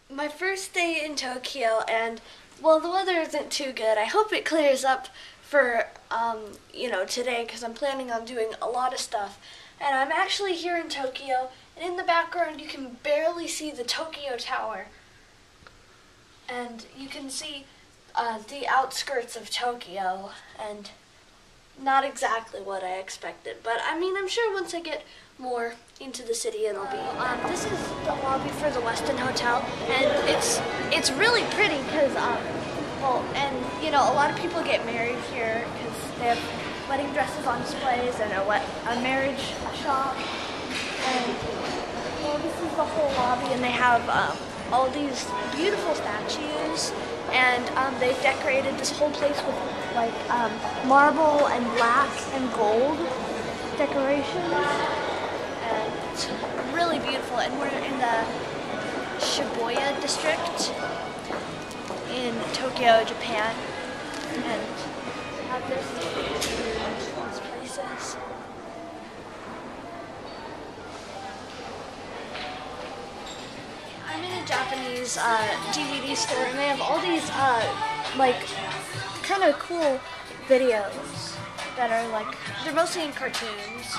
My first day in Tokyo, and well, the weather isn't too good. I hope it clears up for today, because I'm planning on doing a lot of stuff. And I'm actually here in Tokyo, and in the background you can barely see the Tokyo Tower. And you can see the outskirts of Tokyo, and not exactly what I expected. But I mean, I'm sure once I get more into the city it'll be. This is the lobby for the Westin Hotel, and it's really pretty because a lot of people get married here because they have wedding dresses on displays and a marriage shop. And well, this is the whole lobby, and they have all these beautiful statues, and they've decorated this whole place with like marble and black and gold decorations. And it's really beautiful, and we're in the Shibuya district in Tokyo, Japan, and have these places. I'm in a Japanese DVD store, and they have all these kind of cool videos that are they're mostly in cartoons.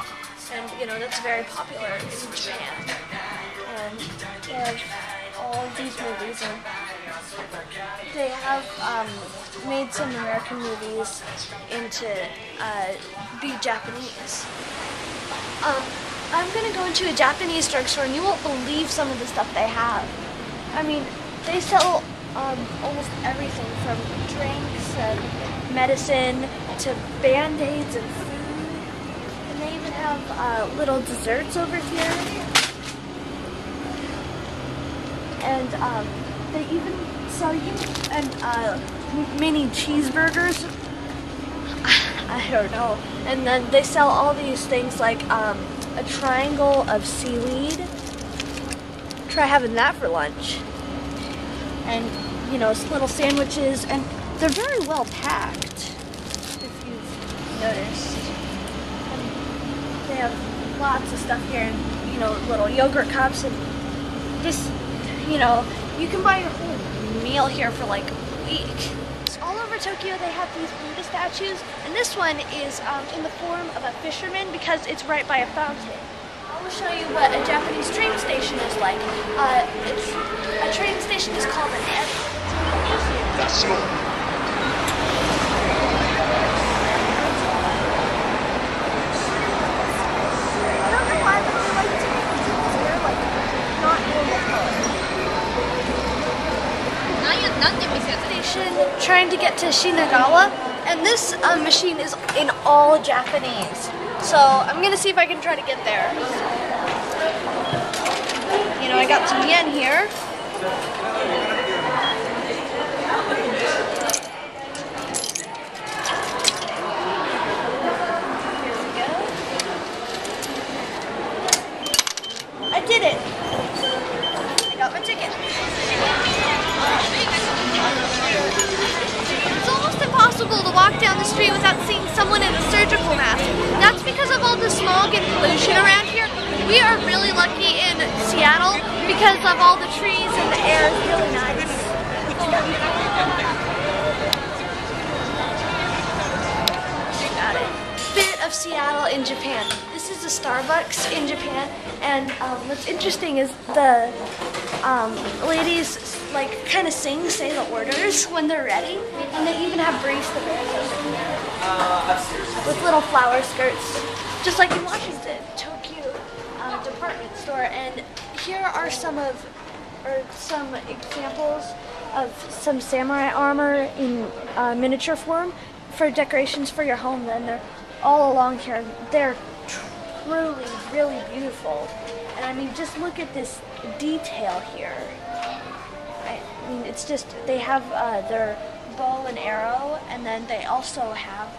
And that's very popular in Japan. And they have all of these movies, and they have made some American movies into be Japanese. I'm gonna go into a Japanese drugstore, and you won't believe some of the stuff they have. I mean, they sell almost everything from drinks and medicine to Band-Aids and food. They even have little desserts over here, and they even sell you mini cheeseburgers. I don't know. And then they sell all these things like a triangle of seaweed. Try having that for lunch. And little sandwiches, and they're very well packed, if you've noticed. They have lots of stuff here, and little yogurt cups, and just you can buy your whole meal here for like a week. All over Tokyo they have these Buddha statues, and this one is in the form of a fisherman because it's right by a fountain. I will show you what a Japanese train station is like. A train station is called an eri. Station trying to get to Shinagawa, and this machine is in all Japanese. So I'm gonna see if I can try to get there. I got some yen here. Here we go. I did it. I got my ticket. It's almost impossible to walk down the street without seeing someone in a surgical mask. That's because of all the smog and pollution around here. We are really lucky in Seattle because of all the trees and the air is really nice. Got it. Bit of Seattle in Japan. This is a Starbucks in Japan, and what's interesting is the ladies kind of say the orders when they're ready, and they even have bracelets with little flower skirts, just like in Washington, Tokyo department store. And here are some examples of some samurai armor in miniature form for decorations for your home. And they're all along here. They're truly really beautiful, and I mean, just look at this detail here. I mean, it's just, they have their bow and arrow, and then they also have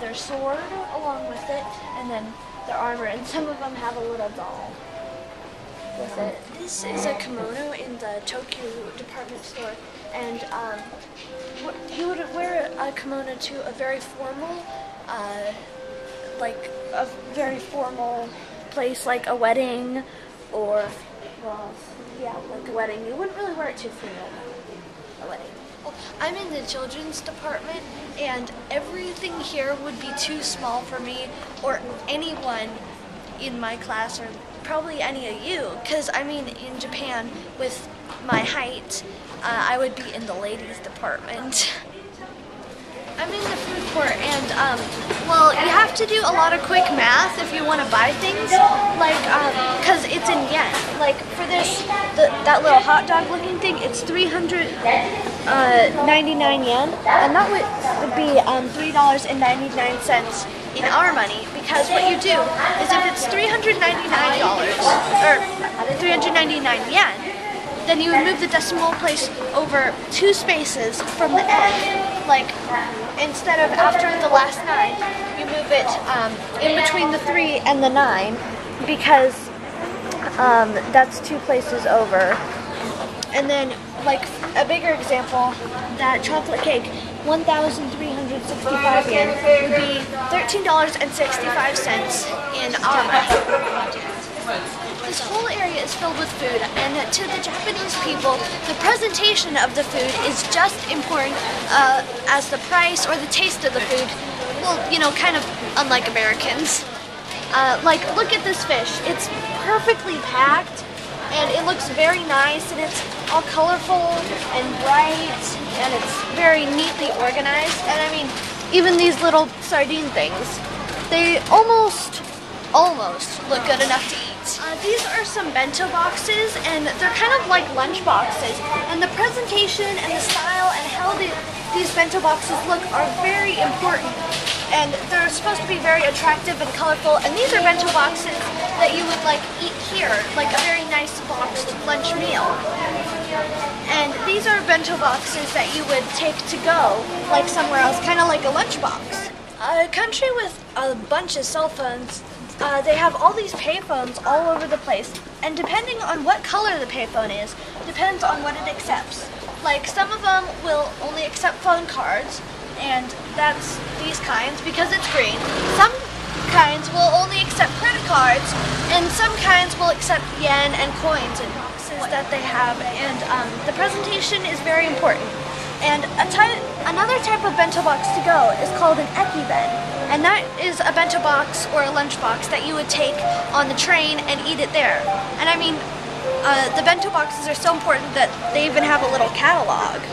their sword along with it, and then their armor, and some of them have a little doll with it. This is a kimono in the Tokyo department store, and you would wear a kimono to a very formal, place like a wedding, or Well, yeah, like a wedding. You wouldn't really wear it to a wedding. Well, I'm in the children's department, and everything here would be too small for me or anyone in my class, or probably any of you, because I mean, in Japan, with my height, I would be in the ladies department. I'm in the food court, and well, you have to do a lot of quick math if you want to buy things, like, because it's in yen. Like, for this, that little hot dog looking thing, it's 399 yen, and that would be $3.99 in our money, because what you do is if it's $399, or 399 yen, then you would move the decimal place over 2 spaces from the end. Like, instead of after the last 9, you move it in between the 3 and the 9, because that's 2 places over. And then, like, a bigger example, that chocolate cake, 1,365 yen, would be $13.65 in our money. This whole area is filled with food, and to the Japanese people, the presentation of the food is just important as the price or the taste of the food. Well, you know, kind of unlike Americans. Like, look at this fish. It's perfectly packed, and it looks very nice, and it's all colorful and bright, and it's very neatly organized. And I mean, even these little sardine things, they almost look good enough to eat. These are some bento boxes, and they're kind of like lunch boxes. And the presentation and the style and how these bento boxes look are very important. And they're supposed to be very attractive and colorful. And these are bento boxes that you would like eat here, like a very nice boxed lunch meal. And these are bento boxes that you would take to go, like somewhere else, kind of like a lunch box. A country with a bunch of cell phones, they have all these payphones all over the place, and depending on what color the payphone is, depends on what it accepts. Like, some of them will only accept phone cards, and that's these kinds because it's green. Some kinds will only accept credit cards, and some kinds will accept yen and coins and boxes that they have, and the presentation is very important. And another type of bento box to go is called an ekiben, and that is a bento box or a lunch box that you would take on the train and eat it there. And I mean, the bento boxes are so important that they even have a little catalog.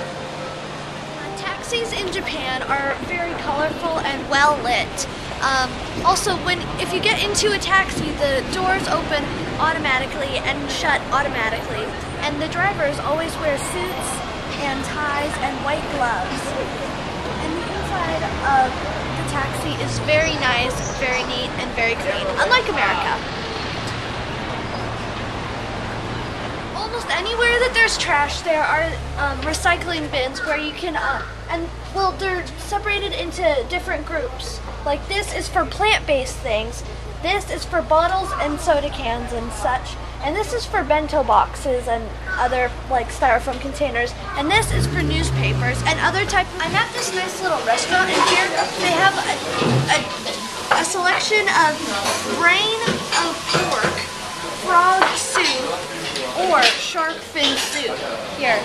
Taxis in Japan are very colorful and well lit. Also, if you get into a taxi, the doors open automatically and shut automatically, and the drivers always wear suits and ties and white gloves. And the inside of the taxi is very nice, very neat, and very clean, unlike America. Almost anywhere that there's trash, there are recycling bins where you can, well, they're separated into different groups. Like, this is for plant-based things, this is for bottles and soda cans and such, and this is for bento boxes and other, like, styrofoam containers, and this is for newspapers and other types. I'm at this nice little restaurant, and here they have a selection of brain of pork, frog soup, or shark fin soup. Here.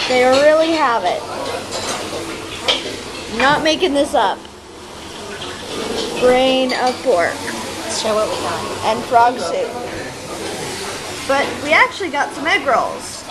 They really have it. Not making this up. Brain of pork. Let's show what we got. And frog soup. But we actually got some egg rolls.